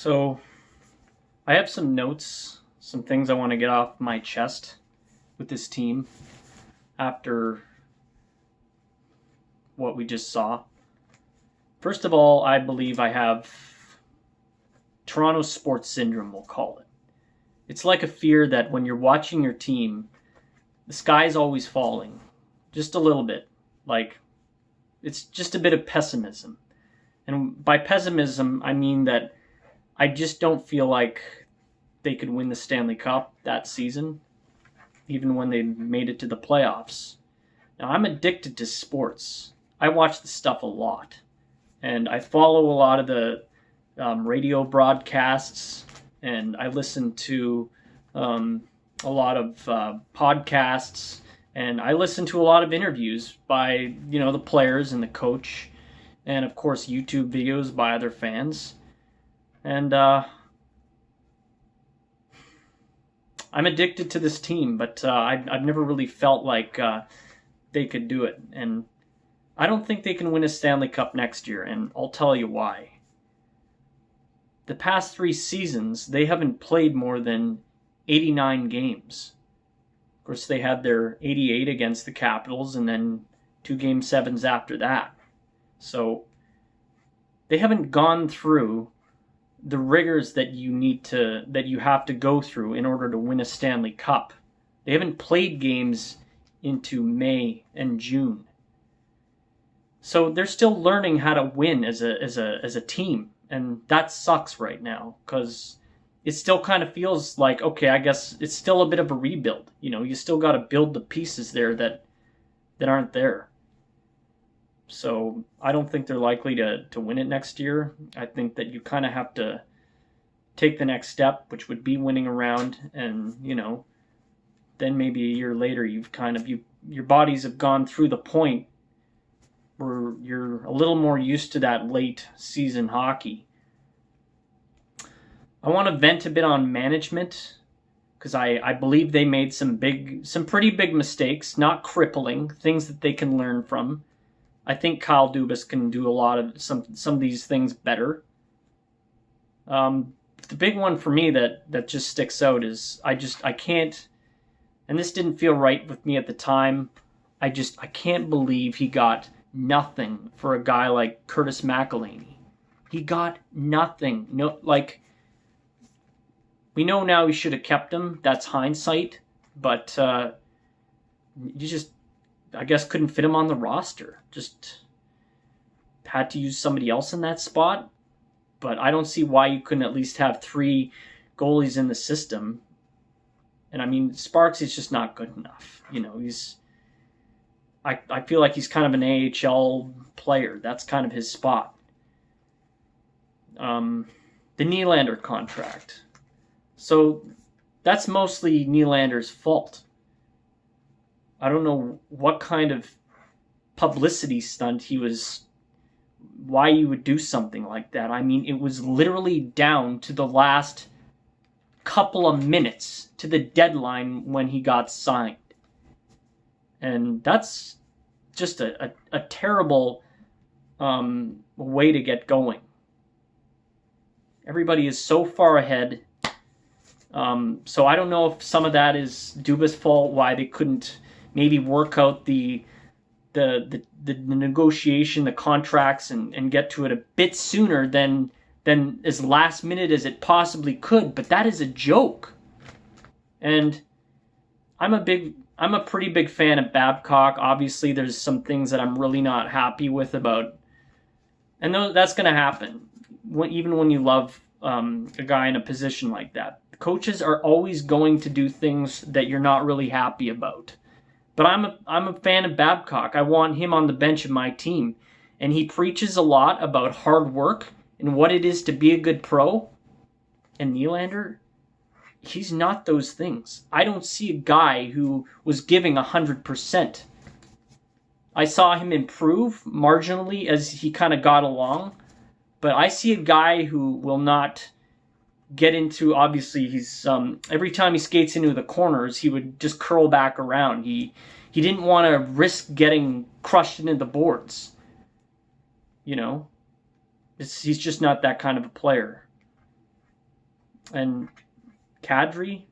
So I have some notes, some things I want to get off my chest with this team after what we just saw. First of all, I believe I have Toronto sports syndrome, we'll call it. It's like a fear that when you're watching your team, the sky's always falling, just a little bit. Like, it's just a bit of pessimism. And by pessimism, I mean that I just don't feel like they could win the Stanley Cup that season, even when they made it to the playoffs. Now, I'm addicted to sports. I watch this stuff a lot. And I follow a lot of the radio broadcasts, and I listen to a lot of podcasts, and I listen to a lot of interviews by, the players and the coach, and of course YouTube videos by other fans. And I'm addicted to this team, but I've never really felt like they could do it. And I don't think they can win a Stanley Cup next year, and I'll tell you why. The past 3 seasons, they haven't played more than 89 games. Of course, they had their 88 against the Capitals, and then 2 Game 7s after that. So they haven't gone through the rigors that you have to go through in order to win a Stanley Cup. They haven't played games into May and June. So they're still learning how to win as a team, and that sucks right now because it still kind of feels like, okay, I guess it's still a bit of a rebuild. You still got to build the pieces there that aren't there. So I don't think they're likely to win it next year. I think that you kind of have to take the next step, which would be winning a round, and then maybe a year later your bodies have gone through the point where you're a little more used to that late season hockey. I want to vent a bit on management because I believe they made some pretty big mistakes, not crippling, things that they can learn from. I think Kyle Dubas can do a lot of some of these things better. The big one for me that just sticks out is I can't, and this didn't feel right with me at the time. I can't believe he got nothing for a guy like Curtis McElhinney. He got nothing. No, like, we know now he should have kept him. That's hindsight, but you just, I guess, couldn't fit him on the roster. Just had to use somebody else in that spot. But I don't see why you couldn't at least have 3 goalies in the system. And I mean, Sparks is just not good enough. I feel like he's kind of an AHL player. That's kind of his spot. The Nylander contract. So that's mostly Nylander's fault. I don't know what kind of publicity stunt why you would do something like that. I mean, it was literally down to the last couple of minutes to the deadline when he got signed. And that's just a terrible way to get going. Everybody is so far ahead. So I don't know if some of that is Dubas' fault, why they couldn't maybe work out the negotiation, the contracts, and get to it a bit sooner than as last minute as it possibly could. But that is a joke. And I'm a pretty big fan of Babcock. Obviously, there's some things that I'm really not happy with about, and that's going to happen. Even when you love a guy in a position like that, coaches are always going to do things that you're not really happy about. But I'm a fan of Babcock. I want him on the bench of my team, and he preaches a lot about hard work and what it is to be a good pro. And Nylander, he's not those things. I don't see a guy who was giving 100%. I saw him improve marginally as he kind of got along, but I see a guy who will not get into, obviously he's every time he skates into the corners, he would just curl back around. He didn't want to risk getting crushed into the boards. He's just not that kind of a player. And Kadri.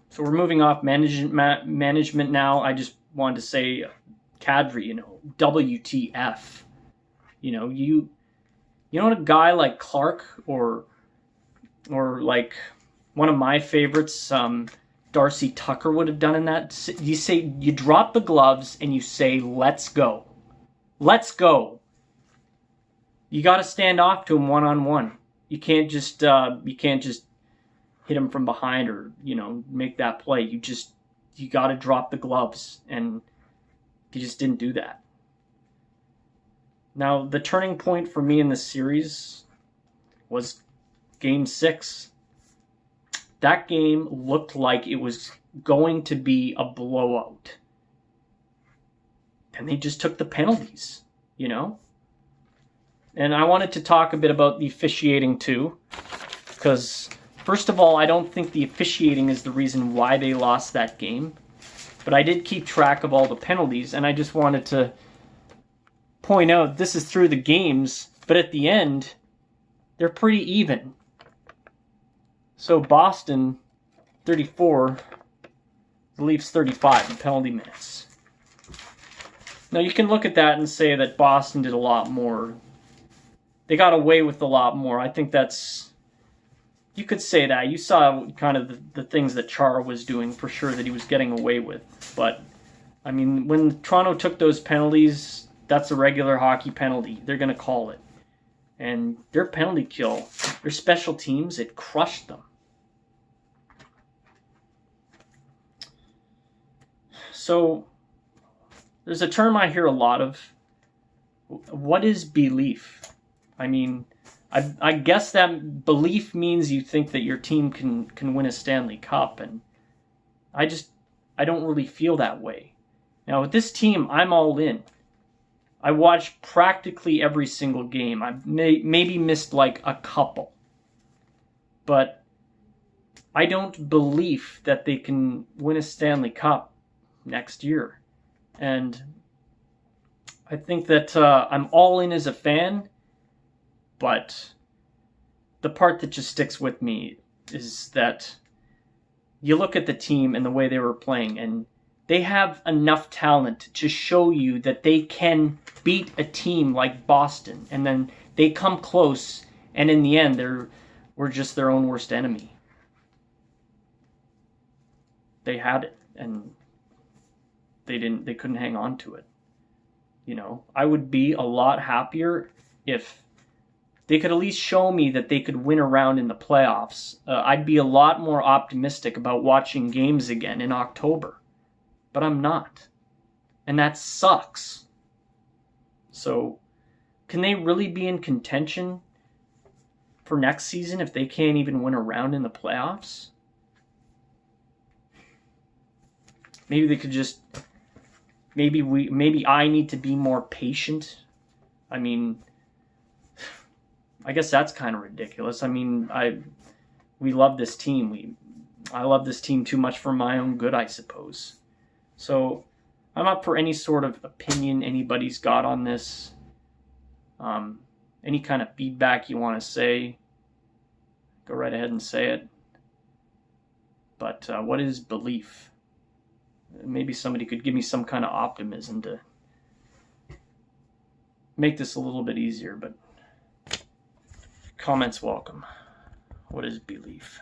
So we're moving off management now. I just wanted to say, Kadri, WTF. You know what a guy like Clark or like one of my favorites, Darcy Tucker, would have done in that? You drop the gloves and you say, let's go. Let's go. You got to stand off to him one-on-one. You can't just hit him from behind or, make that play. You got to drop the gloves, and he just didn't do that. Now, the turning point for me in this series was Game 6. That game looked like it was going to be a blowout. And they just took the penalties, And I wanted to talk a bit about the officiating too, because first of all, I don't think the officiating is the reason why they lost that game. But I did keep track of all the penalties, and I just wanted to point out this is through the games, but at the end, they're pretty even. So Boston, 34, the Leafs 35 in penalty minutes. Now you can look at that and say that Boston did a lot more. They got away with a lot more. I think you could say that. You saw kind of the things that Chara was doing for sure that he was getting away with. But, I mean, when Toronto took those penalties, that's a regular hockey penalty. They're going to call it. And their penalty kill, their special teams, it crushed them. So, there's a term I hear a lot of. What is belief? I mean, I guess that belief means you think that your team can win a Stanley Cup, and I don't really feel that way. Now, with this team, I'm all in. I watched practically every single game. I maybe missed like a couple. But I don't believe that they can win a Stanley Cup next year. And I think that I'm all in as a fan, but the part that just sticks with me is that you look at the team and the way they were playing, and they have enough talent to show you that they can beat a team like Boston, and then they come close, and in the end, we're just their own worst enemy. They had it, and they couldn't hang on to it. I would be a lot happier if they could at least show me that they could win a round in the playoffs. I'd be a lot more optimistic about watching games again in October. But I'm not. And that sucks. So, can they really be in contention for next season if they can't even win a round in the playoffs? Maybe they could just... Maybe I need to be more patient. I mean, I guess that's kind of ridiculous. I mean, we love this team. I love this team too much for my own good, I suppose. So, I'm up for any sort of opinion anybody's got on this. Any kind of feedback you want to say, go right ahead and say it. But what is belief? Maybe somebody could give me some kind of optimism to make this a little bit easier, but comments welcome. What is belief?